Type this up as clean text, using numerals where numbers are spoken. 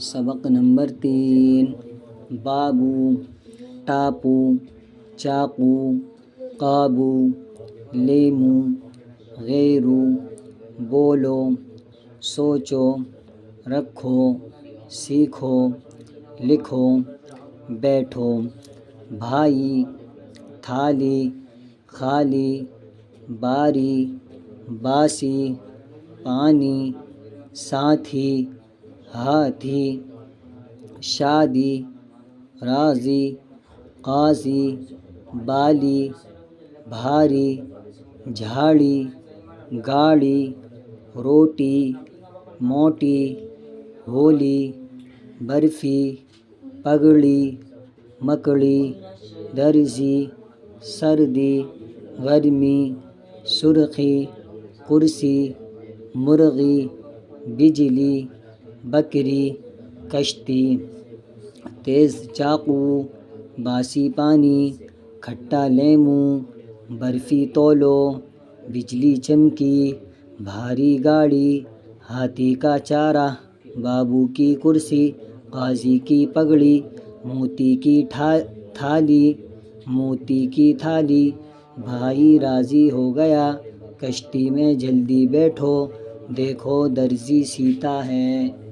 سبق نمبر 3 بابو، ٹاپو، چاقو، قابو، لیمو، غیرو، بولو، سوچو، رکھو، سیکھو، لکھو، بیٹھو، بھائی، تھالی، خالی، باری، باسی، پانی، ساتھی، ہاتھی، شادی، راضی، قاضی، بالی، بھاری، جھاڑی، گاڑی، روٹی، موٹی، ہولی، برفی، پگڑی، مکڑی، درزی، سردی، گرمی، سرخی، کرسی، مرغی، بجلی، بکری، کشتی، تیز چاقو، باسی پانی، کھٹا لیمو، برفی تولو، بجلی چمکی، بھاری گاڑی، ہاتھی کا چارہ، بابو کی کرسی، قاضی کی پگڑی، موتی کی تھالی، بھائی راضی ہو گیا، کشتی میں جلدی بیٹھو، دیکھو درزی سیتا ہے۔